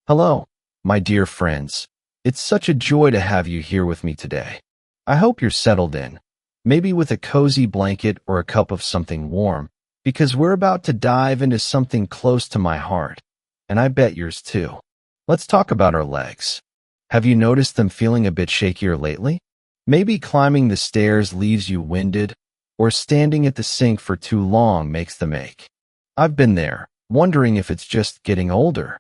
Hello, my dear friends. It's such a joy to have you here with me today. I hope you're settled in, maybe with a cozy blanket or a cup of something warm, because we're about to dive into something close to my heart, and I bet yours too. Let's talk about our legs. Have you noticed them feeling a bit shakier lately? Maybe climbing the stairs leaves you winded, or standing at the sink for too long makes them ache. I've been there, wondering if it's just getting older.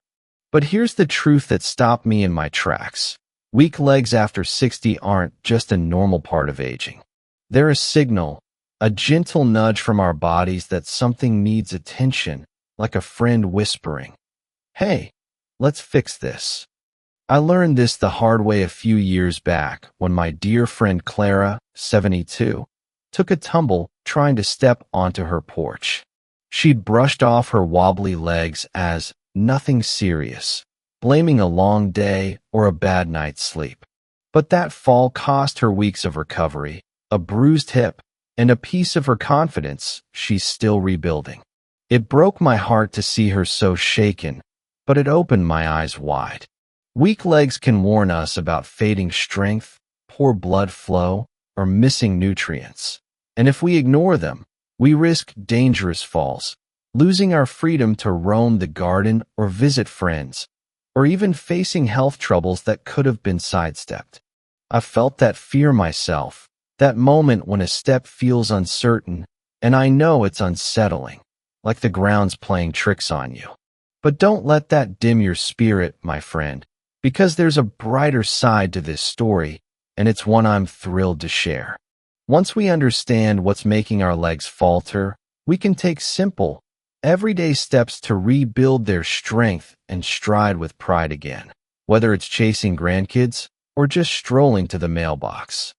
But here's the truth that stopped me in my tracks. Weak legs after 60 aren't just a normal part of aging. They're a signal, a gentle nudge from our bodies that something needs attention, like a friend whispering, "Hey, let's fix this." I learned this the hard way a few years back when my dear friend Clara, 72, took a tumble trying to step onto her porch. She'd brushed off her wobbly legs as nothing serious, blaming a long day or a bad night's sleep. But that fall cost her weeks of recovery, a bruised hip, and a piece of her confidence she's still rebuilding. It broke my heart to see her so shaken, but it opened my eyes wide. Weak legs can warn us about fading strength, poor blood flow, or missing nutrients. And if we ignore them, we risk dangerous falls, losing our freedom to roam the garden or visit friends, or even facing health troubles that could have been sidestepped. I've felt that fear myself, that moment when a step feels uncertain, and I know it's unsettling, like the ground's playing tricks on you. But don't let that dim your spirit, my friend, because there's a brighter side to this story, and it's one I'm thrilled to share. Once we understand what's making our legs falter, we can take simple, everyday steps to rebuild their strength and stride with pride again, whether it's chasing grandkids or just strolling to the mailbox.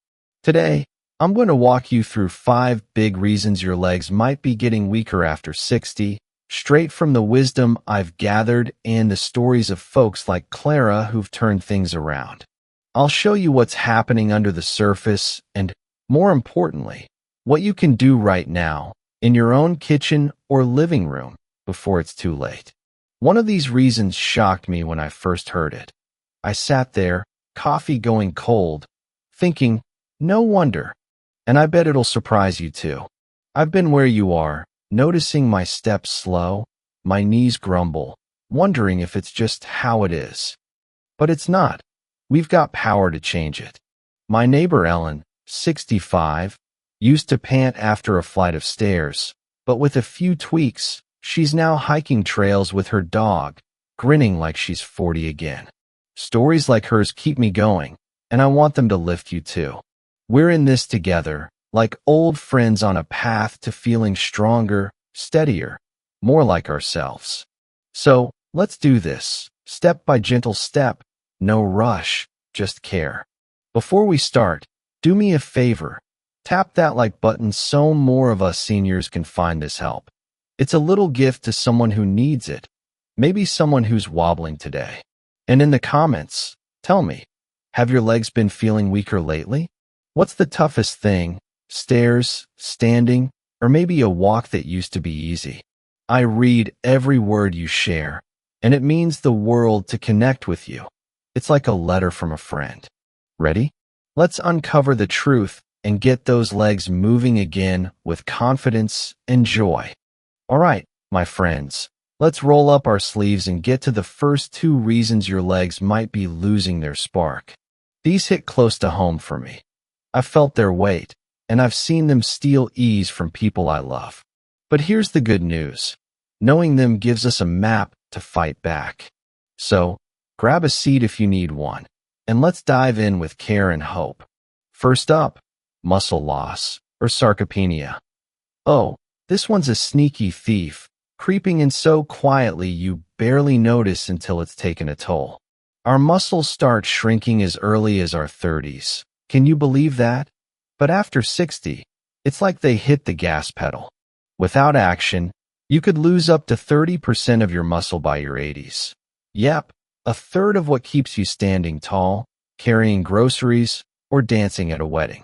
Today, I'm going to walk you through 5 big reasons your legs might be getting weaker after 60, straight from the wisdom I've gathered and the stories of folks like Clara who've turned things around. I'll show you what's happening under the surface and, more importantly, what you can do right now in your own kitchen or living room before it's too late. One of these reasons shocked me when I first heard it. I sat there, coffee going cold, thinking, no wonder. And I bet it'll surprise you too. I've been where you are, noticing my steps slow, my knees grumble, wondering if it's just how it is. But it's not. We've got power to change it. My neighbor Ellen, 65, used to pant after a flight of stairs, but with a few tweaks, she's now hiking trails with her dog, grinning like she's 40 again. Stories like hers keep me going, and I want them to lift you too. We're in this together, like old friends on a path to feeling stronger, steadier, more like ourselves. So, let's do this, step by gentle step, no rush, just care. Before we start, do me a favor. Tap that like button so more of us seniors can find this help. It's a little gift to someone who needs it, maybe someone who's wobbling today. And in the comments, tell me, have your legs been feeling weaker lately? What's the toughest thing? Stairs, standing, or maybe a walk that used to be easy? I read every word you share, and it means the world to connect with you. It's like a letter from a friend. Ready? Let's uncover the truth and get those legs moving again with confidence and joy. All right, my friends, let's roll up our sleeves and get to the first 2 reasons your legs might be losing their spark. These hit close to home for me. I've felt their weight, and I've seen them steal ease from people I love. But here's the good news. Knowing them gives us a map to fight back. So, grab a seat if you need one, and let's dive in with care and hope. First up, muscle loss, or sarcopenia. Oh, this one's a sneaky thief, creeping in so quietly you barely notice until it's taken a toll. Our muscles start shrinking as early as our 30s. Can you believe that? But after 60, it's like they hit the gas pedal. Without action, you could lose up to 30% of your muscle by your 80s. Yep, a third of what keeps you standing tall, carrying groceries, or dancing at a wedding.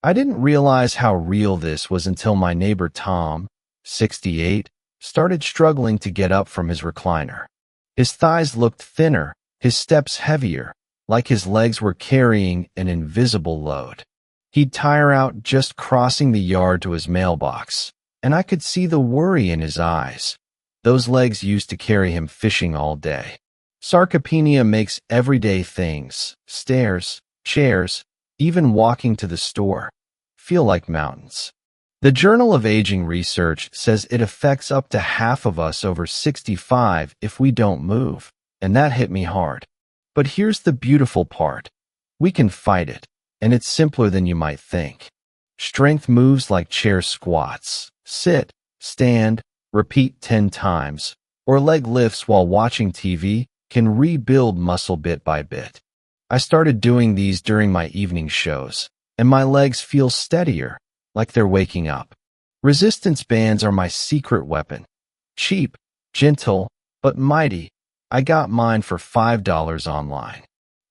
I didn't realize how real this was until my neighbor Tom, 68, started struggling to get up from his recliner. His thighs looked thinner, his steps heavier, like his legs were carrying an invisible load. He'd tire out just crossing the yard to his mailbox, and I could see the worry in his eyes. Those legs used to carry him fishing all day. Sarcopenia makes everyday things, stairs, chairs, even walking to the store, feel like mountains. The Journal of Aging Research says it affects up to half of us over 65 if we don't move, and that hit me hard. But here's the beautiful part. We can fight it, and it's simpler than you might think. Strength moves like chair squats, sit, stand, repeat 10 times, or leg lifts while watching TV can rebuild muscle bit by bit. I started doing these during my evening shows, and my legs feel steadier, like they're waking up. Resistance bands are my secret weapon. Cheap, gentle, but mighty. I got mine for $5 online.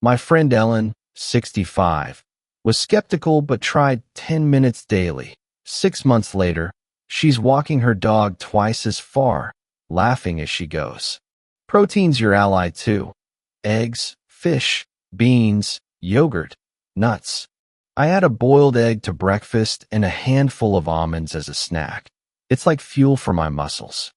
My friend Ellen, 65, was skeptical but tried 10 minutes daily. 6 months later, she's walking her dog twice as far, laughing as she goes. Protein's your ally too. Eggs, fish, beans, yogurt, nuts. I add a boiled egg to breakfast and a handful of almonds as a snack. It's like fuel for my muscles.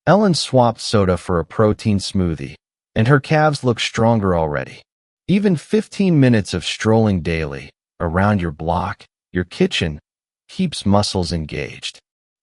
Ellen swapped soda for a protein smoothie, and her calves look stronger already. Even 15 minutes of strolling daily, around your block, your kitchen, keeps muscles engaged.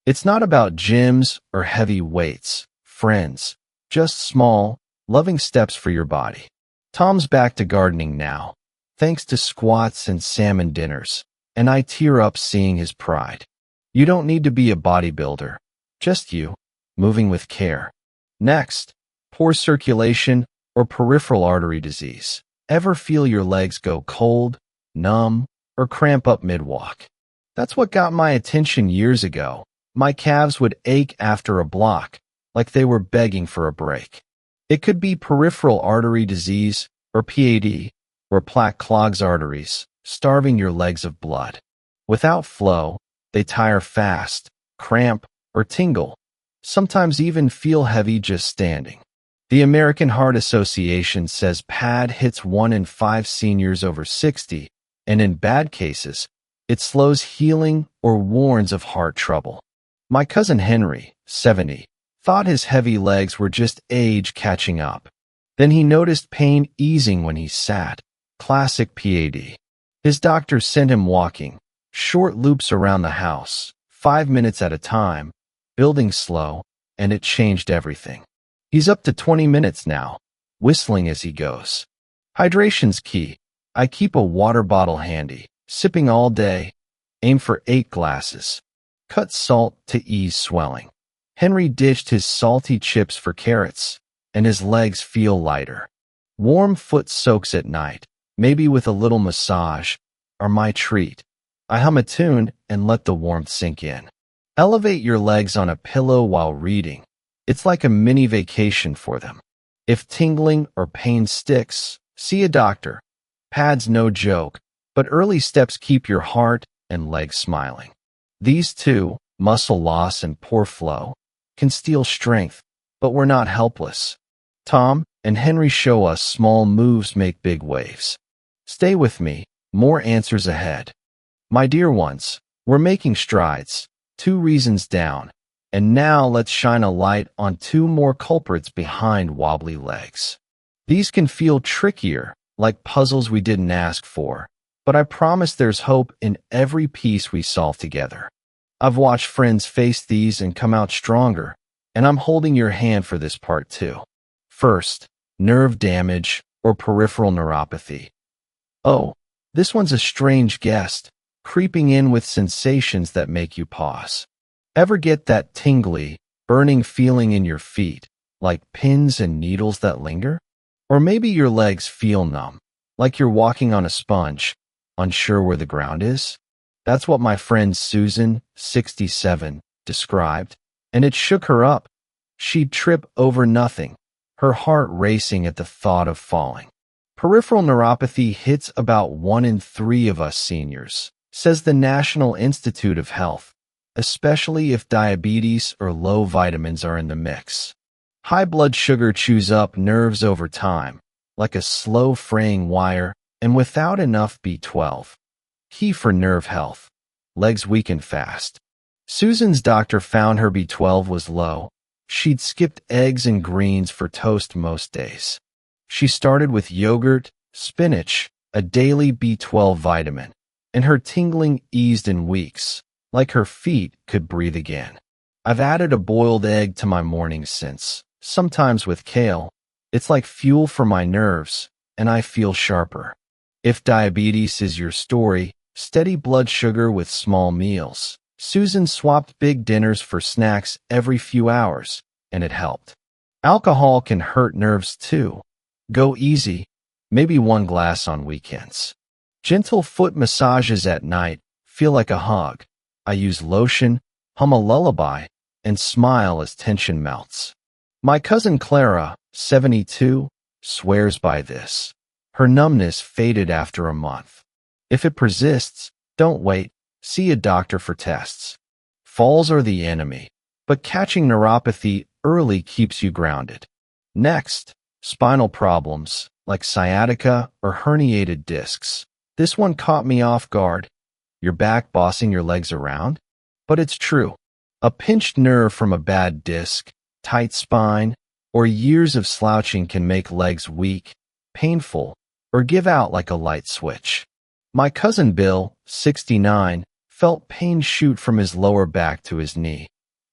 It's not about gyms or heavy weights, friends, just small, loving steps for your body. Tom's back to gardening now, thanks to squats and salmon dinners, and I tear up seeing his pride. You don't need to be a bodybuilder, just you, moving with care. Next, poor circulation or peripheral artery disease. Ever feel your legs go cold, numb, or cramp up mid-walk? That's what got my attention years ago. My calves would ache after a block, like they were begging for a break. It could be peripheral artery disease, or PAD, where plaque clogs arteries, starving your legs of blood. Without flow, they tire fast, cramp, or tingle, sometimes even feel heavy just standing. The American Heart Association says PAD hits 1 in 5 seniors over 60, and in bad cases, it slows healing or warns of heart trouble. My cousin Henry, 70, thought his heavy legs were just age catching up. Then he noticed pain easing when he sat. Classic PAD. His doctor sent him walking, short loops around the house, 5 minutes at a time, building slow, and it changed everything. He's up to 20 minutes now, whistling as he goes. Hydration's key. I keep a water bottle handy, sipping all day. Aim for 8 glasses. Cut salt to ease swelling. Henry ditched his salty chips for carrots, and his legs feel lighter. Warm foot soaks at night, maybe with a little massage, are my treat. I hum a tune and let the warmth sink in. Elevate your legs on a pillow while reading. It's like a mini vacation for them. If tingling or pain sticks, see a doctor. PAD's no joke, but early steps keep your heart and legs smiling. These two, muscle loss and poor flow, can steal strength, but we're not helpless. Tom and Henry show us small moves make big waves. Stay with me, more answers ahead. My dear ones, we're making strides, 2 reasons down, and now let's shine a light on 2 more culprits behind wobbly legs. These can feel trickier, like puzzles we didn't ask for, but I promise there's hope in every piece we solve together. I've watched friends face these and come out stronger, and I'm holding your hand for this part too. First, nerve damage or peripheral neuropathy. Oh, this one's a strange guest, creeping in with sensations that make you pause. Ever get that tingly, burning feeling in your feet, like pins and needles that linger? Or maybe your legs feel numb, like you're walking on a sponge, unsure where the ground is? That's what my friend Susan, 67, described, and it shook her up. She'd trip over nothing, her heart racing at the thought of falling. Peripheral neuropathy hits about 1 in 3 of us seniors, says the National Institute of Health, especially if diabetes or low vitamins are in the mix. High blood sugar chews up nerves over time, like a slow fraying wire, and without enough B12. Key for nerve health. Legs weaken fast. Susan's doctor found her B12 was low. She'd skipped eggs and greens for toast most days. She started with yogurt, spinach, a daily B12 vitamin, and her tingling eased in weeks, like her feet could breathe again. I've added a boiled egg to my mornings since, sometimes with kale. It's like fuel for my nerves, and I feel sharper. If diabetes is your story, steady blood sugar with small meals. Susan swapped big dinners for snacks every few hours, and it helped. Alcohol can hurt nerves too. Go easy, maybe one glass on weekends. Gentle foot massages at night feel like a hug. I use lotion, hum a lullaby, and smile as tension melts. My cousin Clara, 72, swears by this. Her numbness faded after a month. If it persists, don't wait. See a doctor for tests. Falls are the enemy, but catching neuropathy early keeps you grounded. Next, spinal problems like sciatica or herniated discs. This one caught me off guard. Your back bossing your legs around? But it's true. A pinched nerve from a bad disc, tight spine, or years of slouching can make legs weak, painful, or give out like a light switch. My cousin Bill, 69, felt pain shoot from his lower back to his knee.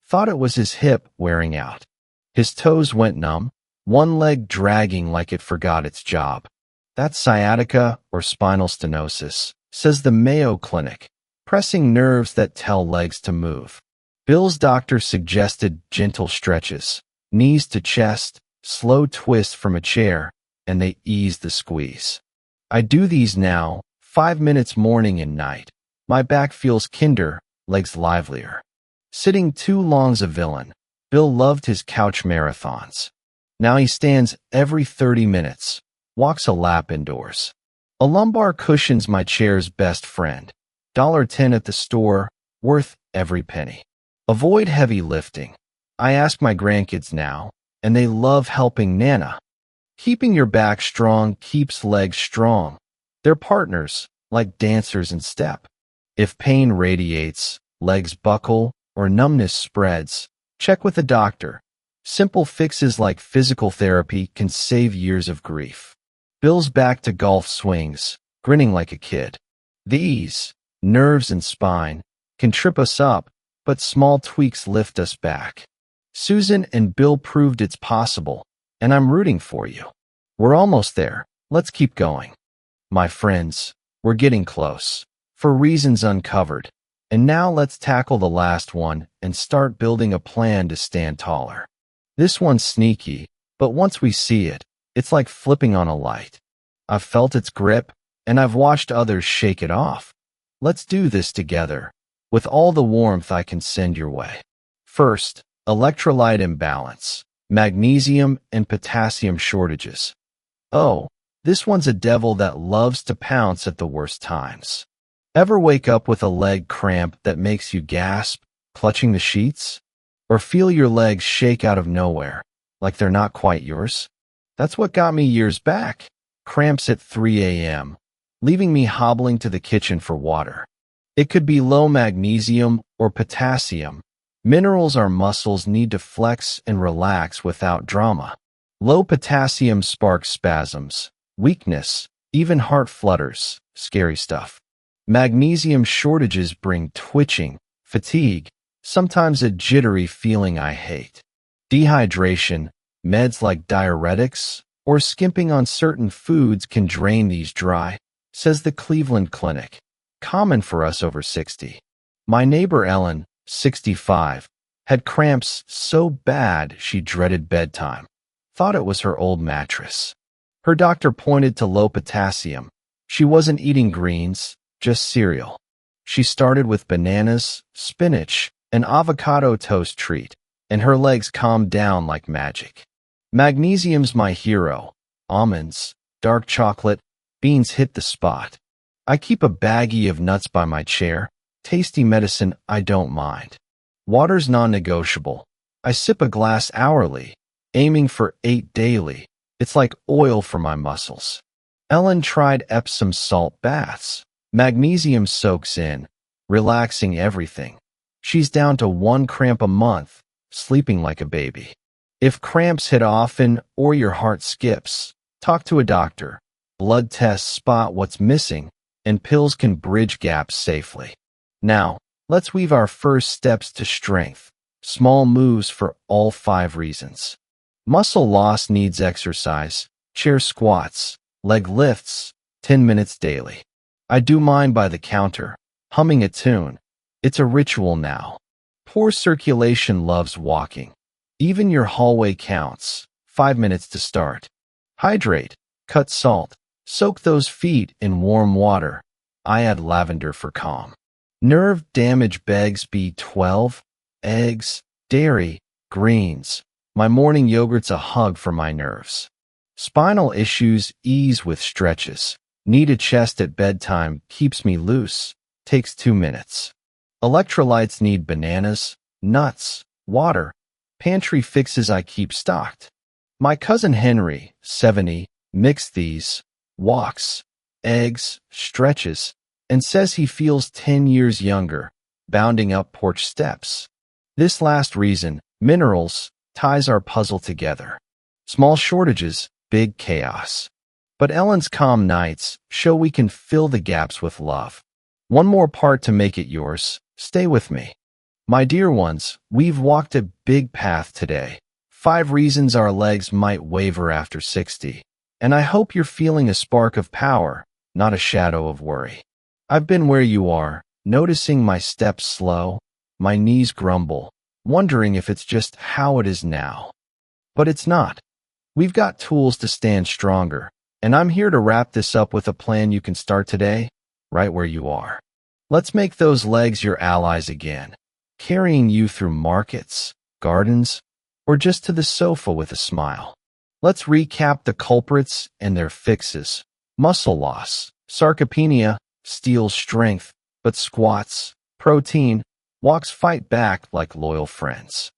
Thought it was his hip wearing out. His toes went numb, one leg dragging like it forgot its job. That's sciatica or spinal stenosis, says the Mayo Clinic, pressing nerves that tell legs to move. Bill's doctor suggested gentle stretches, knees to chest, slow twist from a chair, and they ease the squeeze. I do these now, 5 minutes morning and night. My back feels kinder, legs livelier. Sitting too long's a villain. Bill loved his couch marathons. Now he stands every 30 minutes, walks a lap indoors. A lumbar cushion's my chair's best friend. $1.10 at the store, worth every penny. Avoid heavy lifting. I ask my grandkids now, and they love helping Nana. Keeping your back strong keeps legs strong. They're partners, like dancers in step. If pain radiates, legs buckle, or numbness spreads, check with a doctor. Simple fixes like physical therapy can save years of grief. Bill's back to golf swings, grinning like a kid. These, nerves and spine, can trip us up, but small tweaks lift us back. Susan and Bill proved it's possible, and I'm rooting for you. We're almost there. Let's keep going. My friends, we're getting close. For reasons uncovered. And now let's tackle the last one and start building a plan to stand taller. This one's sneaky, but once we see it, it's like flipping on a light. I've felt its grip, and I've watched others shake it off. Let's do this together, with all the warmth I can send your way. First, electrolyte imbalance, magnesium and potassium shortages. Oh, this one's a devil that loves to pounce at the worst times. Ever wake up with a leg cramp that makes you gasp, clutching the sheets? Or feel your legs shake out of nowhere, like they're not quite yours? That's what got me years back. Cramps at 3 a.m., leaving me hobbling to the kitchen for water. It could be low magnesium or potassium. Minerals our muscles need to flex and relax without drama. Low potassium sparks spasms, weakness, even heart flutters, scary stuff. Magnesium shortages bring twitching, fatigue, sometimes a jittery feeling I hate. Dehydration, meds like diuretics, or skimping on certain foods can drain these dry, says the Cleveland Clinic. Common for us over 60. My neighbor Ellen, 65, had cramps so bad she dreaded bedtime. Thought it was her old mattress. Her doctor pointed to low potassium. She wasn't eating greens, just cereal. She started with bananas, spinach, and avocado toast treat, and her legs calmed down like magic. Magnesium's my hero. Almonds, dark chocolate, beans hit the spot. I keep a baggie of nuts by my chair. Tasty medicine I don't mind. Water's non-negotiable. I sip a glass hourly, aiming for 8 daily. It's It's like oil for my muscles. Ellen tried Epsom salt baths. Magnesium soaks in, relaxing everything. She's down to 1 cramp a month, sleeping like a baby. If cramps hit often or your heart skips, talk to a doctor. Blood tests spot what's missing, and pills can bridge gaps safely. Now, let's weave our first steps to strength. Small moves for all 5 reasons. Muscle loss needs exercise, chair squats, leg lifts, 10 minutes daily. I do mine by the counter, humming a tune. It's a ritual now. Poor circulation loves walking. Even your hallway counts. 5 minutes to start. Hydrate, cut salt, soak those feet in warm water. I add lavender for calm. Nerve damage begs B12, eggs, dairy, greens. My morning yogurt's a hug for my nerves. Spinal issues ease with stretches. Need a chest at bedtime keeps me loose. Takes 2 minutes. Electrolytes need bananas, nuts, water. Pantry fixes I keep stocked. My cousin Henry, 70, mixed these, walks, eggs, stretches, and says he feels 10 years younger, bounding up porch steps. This last reason, minerals, ties our puzzle together. Small shortages, big chaos. But Ellen's calm nights show we can fill the gaps with love. One more part to make it yours. Stay with me. My dear ones, we've walked a big path today. 5 reasons our legs might waver after 60. And I hope you're feeling a spark of power, not a shadow of worry. I've been where you are, noticing my steps slow, my knees grumble, wondering if it's just how it is now. But it's not. We've got tools to stand stronger, and I'm here to wrap this up with a plan you can start today, right where you are. Let's make those legs your allies again, carrying you through markets, gardens, or just to the sofa with a smile. Let's recap the culprits and their fixes. Muscle loss, sarcopenia, steals strength, but squats, protein, walks fight back like loyal friends.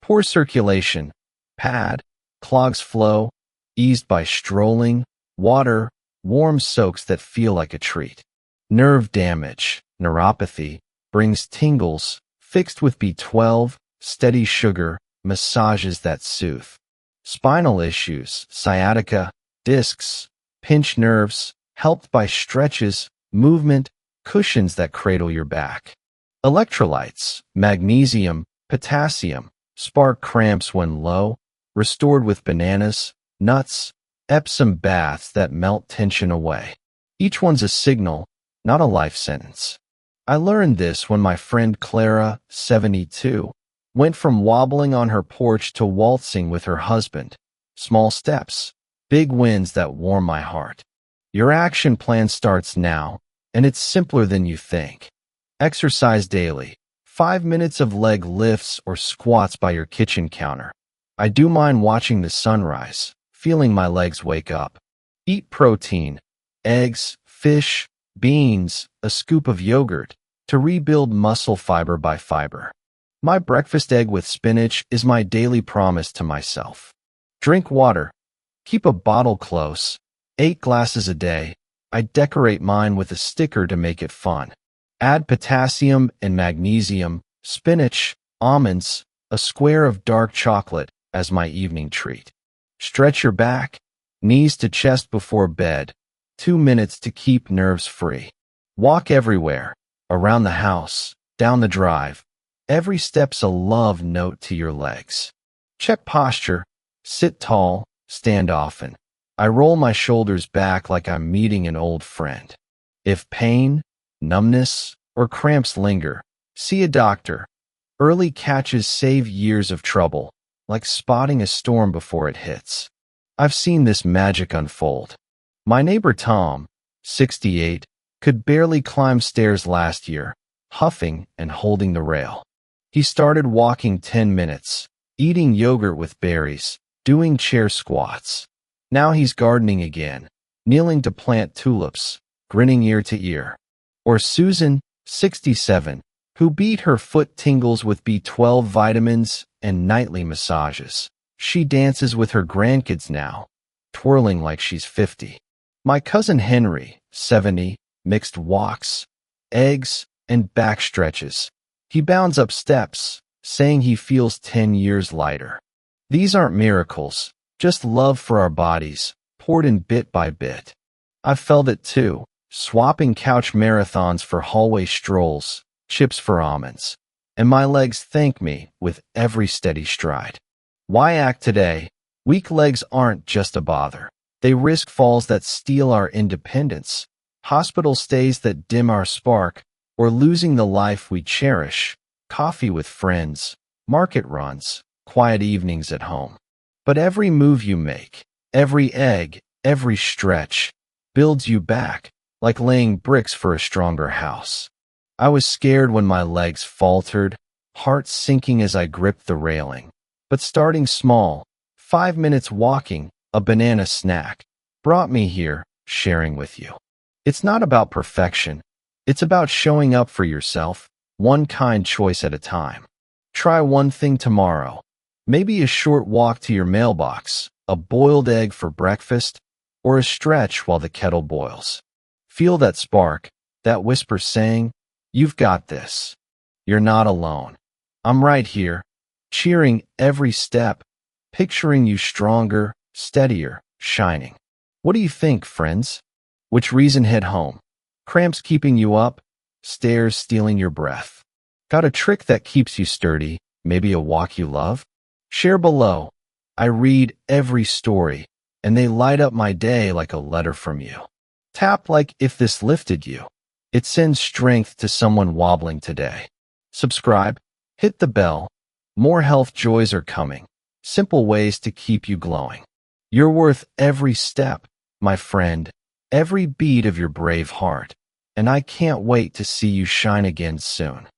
Poor circulation, pad, clogs flow, eased by strolling, water, warm soaks that feel like a treat. Nerve damage, neuropathy, brings tingles, fixed with B12, steady sugar, massages that soothe. Spinal issues, sciatica, discs, pinched nerves, helped by stretches, movement, cushions that cradle your back. Electrolytes, magnesium, potassium, spark cramps when low, restored with bananas, nuts, Epsom baths that melt tension away. Each one's a signal, not a life sentence. I learned this when my friend Clara, 72, went from wobbling on her porch to waltzing with her husband. Small steps, big wins that warm my heart. Your action plan starts now, and it's simpler than you think. Exercise daily. 5 minutes of leg lifts or squats by your kitchen counter. I do mind watching the sunrise, feeling my legs wake up. Eat protein, eggs, fish, beans, a scoop of yogurt, to rebuild muscle fiber by fiber. My breakfast egg with spinach is my daily promise to myself. Drink water. Keep a bottle close. 8 glasses a day. I decorate mine with a sticker to make it fun. Add potassium and magnesium, spinach, almonds, a square of dark chocolate as my evening treat. Stretch your back, knees to chest before bed. 2 minutes to keep nerves free. Walk everywhere, around the house, down the drive. Every step's a love note to your legs. Check posture. Sit tall, stand often. I roll my shoulders back like I'm meeting an old friend. If pain, numbness, or cramps linger, see a doctor. Early catches save years of trouble, like spotting a storm before it hits. I've seen this magic unfold. My neighbor Tom, 68, could barely climb stairs last year, huffing and holding the rail. He started walking 10 minutes, eating yogurt with berries, doing chair squats. Now he's gardening again, kneeling to plant tulips, grinning ear to ear. Or Susan, 67, who beat her foot tingles with B12 vitamins and nightly massages. She dances with her grandkids now. twirling like she's 50. My cousin Henry, 70, mixed walks, eggs, and back stretches. He bounds up steps, saying he feels 10 years lighter. These aren't miracles, just love for our bodies, poured in bit by bit. I've felt it too, swapping couch marathons for hallway strolls, chips for almonds. And my legs thank me with every steady stride. Why act today? Weak legs aren't just a bother. They risk falls that steal our independence, hospital stays that dim our spark, or losing the life we cherish, coffee with friends, market runs, quiet evenings at home. But every move you make, every egg, every stretch, builds you back, like laying bricks for a stronger house. I was scared when my legs faltered, heart sinking as I gripped the railing. But starting small, 5 minutes walking, a banana snack, brought me here, sharing with you. It's not about perfection. It's about showing up for yourself, one kind choice at a time. Try one thing tomorrow. Maybe a short walk to your mailbox, a boiled egg for breakfast, or a stretch while the kettle boils. Feel that spark, that whisper saying, "You've got this. You're not alone. I'm right here, cheering every step, picturing you stronger, steadier, shining." What do you think, friends? Which reason hit home? Cramps keeping you up? Stairs stealing your breath? Got a trick that keeps you sturdy? Maybe a walk you love? Share below. I read every story, and they light up my day like a letter from you. Tap like if this lifted you. It sends strength to someone wobbling today. Subscribe, hit the bell. More health joys are coming. Simple ways to keep you glowing. You're worth every step, my friend, every beat of your brave heart. And I can't wait to see you shine again soon.